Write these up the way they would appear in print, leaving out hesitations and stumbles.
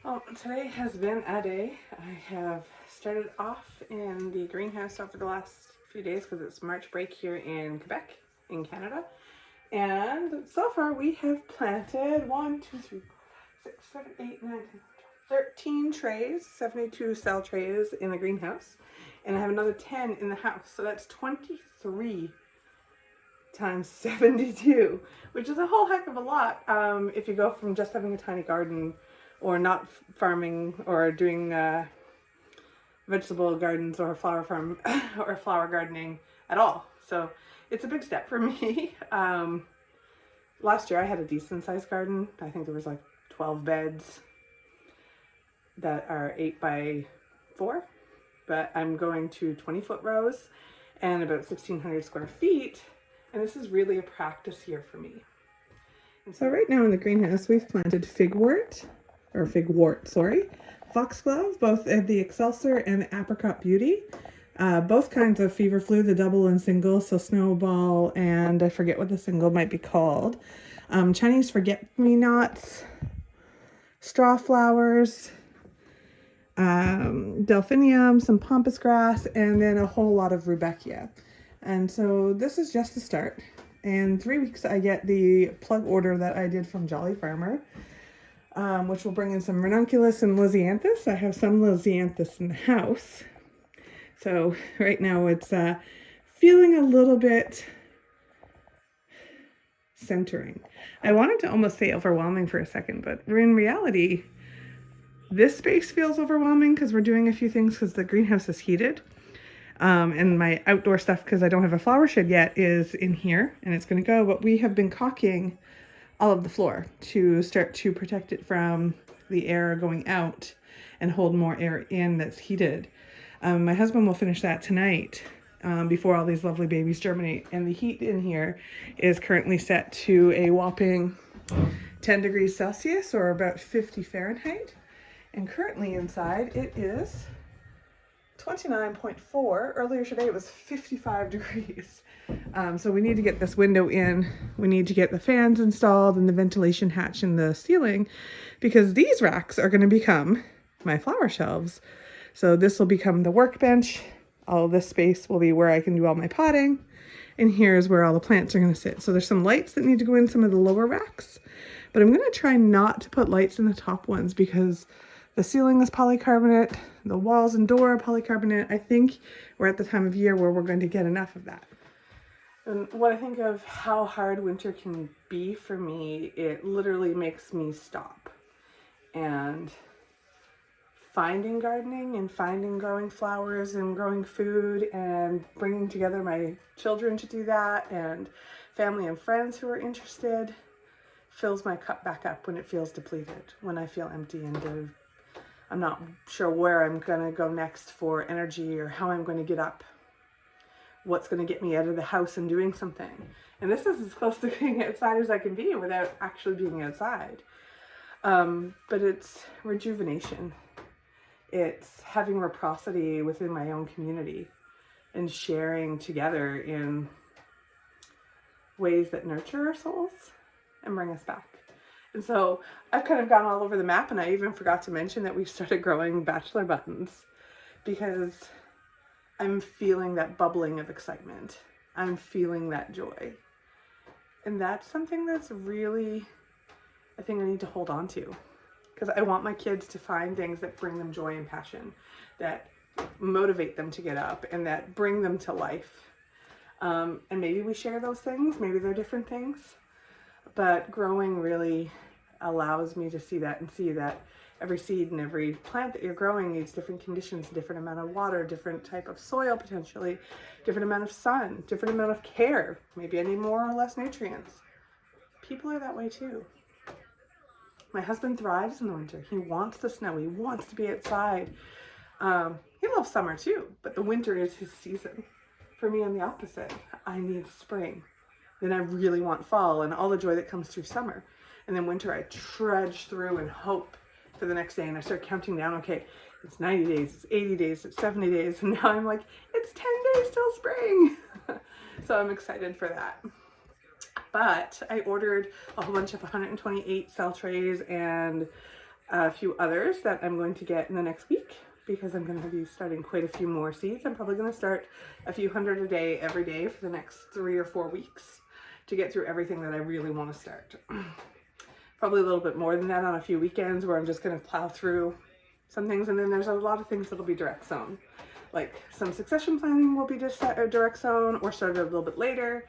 Well, today has been a day. I have started off in the greenhouse over the last few days because it's March break here in Quebec, in Canada. And so far we have planted 1, 2, 3, 4, 5, 6, 7, 8, 9, 10, 13 trays, 72 cell trays in the greenhouse. And I have another 10 in the house. So that's 23 times 72, which is a whole heck of a lot if you go from just having a tiny garden or not farming or doing vegetable gardens or flower farm or flower gardening at all. So it's a big step for me. Last year I had a decent sized garden. I think there was like 12 beds that are 8 by 4, but I'm going to 20-foot rows and about 1,600 square feet. And this is really a practice year for me. And so right now in the greenhouse, we've planted figwort, foxglove, both the Excelsior and the Apricot Beauty. Both kinds of feverfew, the double and single, so snowball and I forget what the single might be called. Chinese forget-me-nots, straw flowers, delphinium, some pampas grass, and then a whole lot of rudbeckia. And so this is just the start. In 3 weeks, I get the plug order that I did from Jolly Farmer, which will bring in some ranunculus and lisianthus. I have some lisianthus in the house. So right now it's feeling a little bit centering. I wanted to almost say overwhelming for a second, but in reality, this space feels overwhelming because we're doing a few things because the greenhouse is heated. And my outdoor stuff, because I don't have a flower shed yet, is in here and it's going to go. But we have been caulking all of the floor to start to protect it from the air going out and hold more air in that's heated. My husband will finish that tonight before all these lovely babies germinate. And the heat in here is currently set to a whopping 10 degrees Celsius or about 50 Fahrenheit. And currently inside it is 29.4. Earlier today it was 55 degrees. So we need to get this window in. We need to get the fans installed and the ventilation hatch in the ceiling because these racks are going to become my flower shelves. So this will become the workbench. All of this space will be where I can do all my potting. And here's where all the plants are going to sit. So there's some lights that need to go in some of the lower racks. But I'm going to try not to put lights in the top ones because the ceiling is polycarbonate, the walls and door are polycarbonate. I think we're at the time of year where we're going to get enough of that. And when I think of how hard winter can be for me, it literally makes me stop. And finding gardening and finding growing flowers and growing food and bringing together my children to do that and family and friends who are interested fills my cup back up when it feels depleted, when I feel empty and I'm not sure where I'm going to go next for energy or how I'm going to get up, what's going to get me out of the house and doing something. And this is as close to being outside as I can be without actually being outside. But it's rejuvenation. It's having reciprocity within my own community and sharing together in ways that nurture our souls and bring us back. And so I've kind of gone all over the map, and I even forgot to mention that we've started growing bachelor buttons because I'm feeling that bubbling of excitement. I'm feeling that joy. And that's something that's really, I think I need to hold on to because I want my kids to find things that bring them joy and passion, that motivate them to get up and that bring them to life. And maybe we share those things, maybe they're different things. But growing really allows me to see that and see that every seed and every plant that you're growing needs different conditions, different amount of water, different type of soil potentially, different amount of sun, different amount of care. Maybe I need more or less nutrients. People are that way too. My husband thrives in the winter. He wants the snow. He wants to be outside. He loves summer too, but the winter is his season. For me, I'm the opposite. I need spring. Then I really want fall and all the joy that comes through summer. And then winter, I trudge through and hope for the next day. And I start counting down, okay, it's 90 days, it's 80 days, it's 70 days. And now I'm like, it's 10 days till spring. So I'm excited for that. But I ordered a whole bunch of 128 cell trays and a few others that I'm going to get in the next week because I'm going to be starting quite a few more seeds. I'm probably going to start a few hundred a day every day for the next 3 or 4 weeks to get through everything that I really want to start. Probably a little bit more than that on a few weekends where I'm just going to plow through some things, and then there's a lot of things that'll be direct sown. Like some succession planting will be just direct sown or started a little bit later,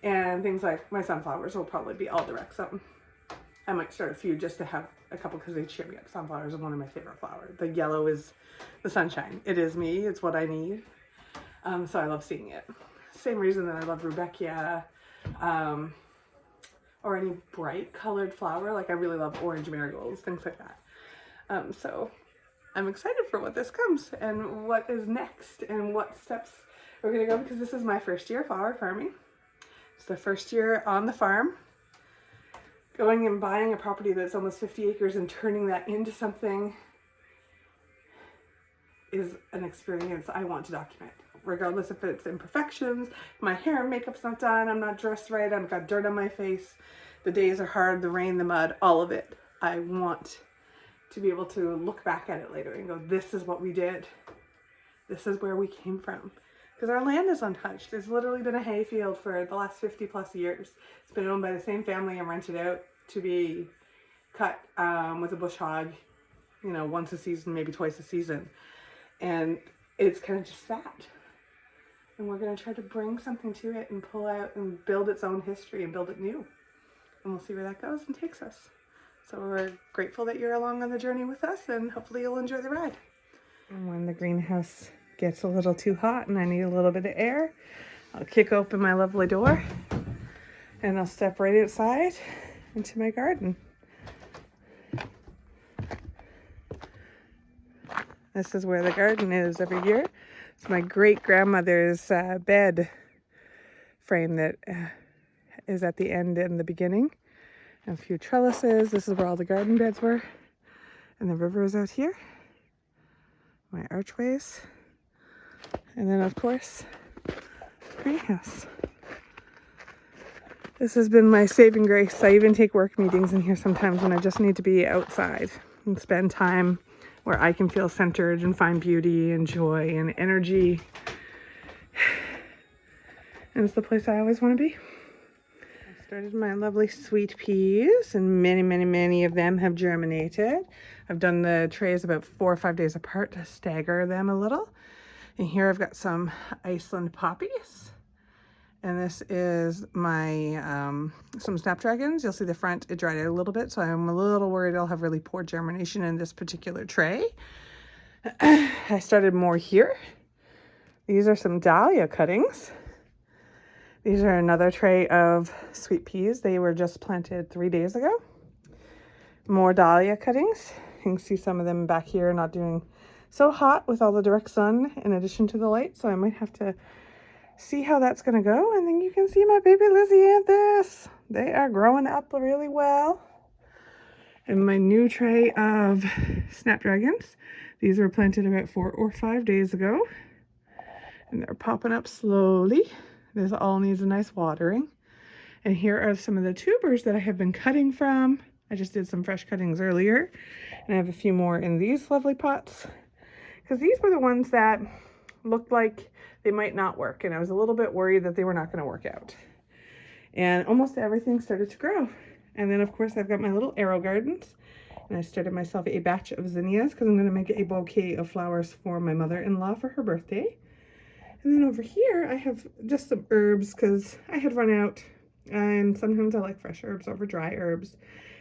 and things like my sunflowers will probably be all direct sown. I might start a few just to have a couple because they cheer me up. Sunflowers are one of my favorite flowers. The yellow is the sunshine. It is me. It's what I need. So I love seeing it. Same reason that I love Rudbeckia, or any bright colored flower. Like I really love orange marigolds, things like that. So I'm excited for what this comes and what is next and what steps we're gonna go, because this is my first year flower farming. It's the first year on the farm. Going and buying a property that's almost 50 acres and turning that into something is an experience I want to document. Regardless if it's imperfections, my hair and makeup's not done, I'm not dressed right, I've got dirt on my face, the days are hard, the rain, the mud, all of it. I want to be able to look back at it later and go, this is what we did. This is where we came from. Because our land is untouched. It's literally been a hay field for the last 50 plus years. It's been owned by the same family and rented out to be cut with a bush hog, you know, once a season, maybe twice a season. And it's kind of just sat. And we're going to try to bring something to it and pull out and build its own history and build it new. And we'll see where that goes and takes us. So we're grateful that you're along on the journey with us, and hopefully you'll enjoy the ride. And when the greenhouse gets a little too hot and I need a little bit of air, I'll kick open my lovely door and I'll step right outside into my garden. This is where the garden is every year. It's my great-grandmother's bed frame that is at the end and the beginning. And a few trellises. This is where all the garden beds were. And the river is out here. My archways. And then, of course, the greenhouse. This has been my saving grace. I even take work meetings in here sometimes when I just need to be outside and spend time where I can feel centered and find beauty and joy and energy. And it's the place I always want to be. I started my lovely sweet peas, and many of them have germinated. I've done the trays about 4 or 5 days apart to stagger them a little. And here I've got some Iceland poppies. And this is my, some snapdragons. You'll see the front, it dried out a little bit, so I'm a little worried I'll have really poor germination in this particular tray. I started more here. These are some dahlia cuttings. These are another tray of sweet peas. They were just planted 3 days ago. More dahlia cuttings. You can see some of them back here not doing so hot with all the direct sun in addition to the light, so I might have to see how that's going to go. And then you can see my baby Lisianthus. They are growing up really well. And my new tray of snapdragons. These were planted about 4 or 5 days ago. And they're popping up slowly. This all needs a nice watering. And here are some of the tubers that I have been cutting from. I just did some fresh cuttings earlier. And I have a few more in these lovely pots. Because these were the ones that looked like they might not work, and I was a little bit worried that they were not going to work out. And almost everything started to grow. And then of course I've got my little AeroGardens, and I started myself a batch of zinnias because I'm going to make a bouquet of flowers for my mother-in-law for her birthday. And then over here I have just some herbs because I had run out, and sometimes I like fresh herbs over dry herbs,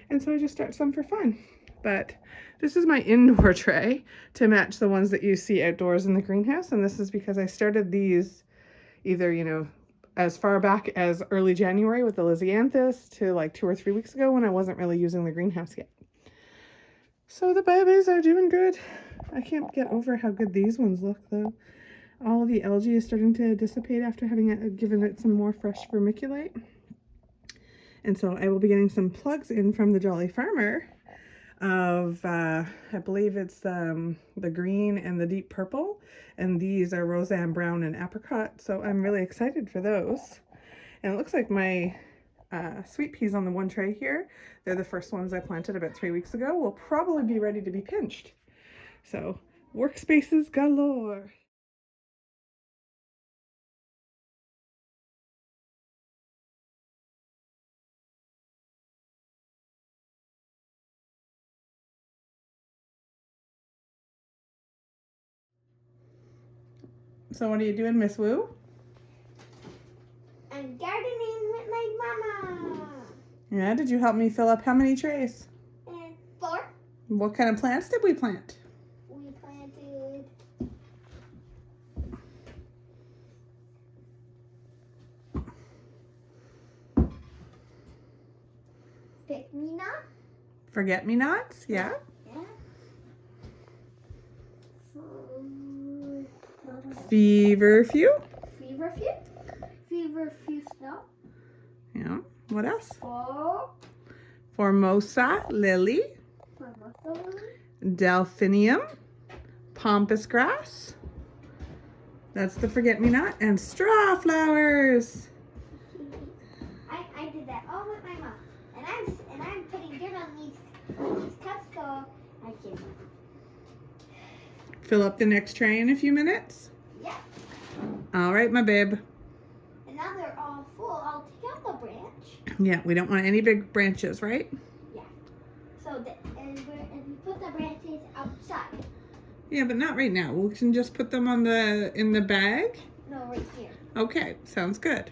and so I just start some for fun. But this is my indoor tray to match the ones that you see outdoors in the greenhouse. And this is because I started these either, you know, as far back as early January with the Lisianthus to like 2 or 3 weeks ago when I wasn't really using the greenhouse yet. So the babies are doing good. I can't get over how good these ones look though. All the algae is starting to dissipate after having given it some more fresh vermiculite. And so I will be getting some plugs in from the Jolly Farmer of I believe it's the green and the deep purple, and these are Roseanne brown and apricot, so I'm really excited for those. And it looks like my sweet peas on the one tray here. They're the first ones I planted about 3 weeks ago. Will probably be ready to be pinched. So workspaces galore. So what are you doing, Miss Wu? I'm gardening with my mama. Yeah, did you help me fill up how many trays? And 4. What kind of plants did we plant? We planted pick-me-not. Forget-me-nots? Yeah. Yeah. Feverfew? Feverfew snow. Yeah. What else? Oh, Formosa lily, Formosa lily. delphinium, pampas grass. That's the forget-me-not, and straw flowers. I did that all with my mom, and I'm putting dirt on these cups so I can. Fill up the next tray in a few minutes. Yeah. All right, my babe. And now they're all full. I'll take out the branch. Yeah, we don't want any big branches, right? Yeah. So and we put the branches outside. Yeah, but not right now. We can just put them on in the bag. No, right here. Okay, sounds good.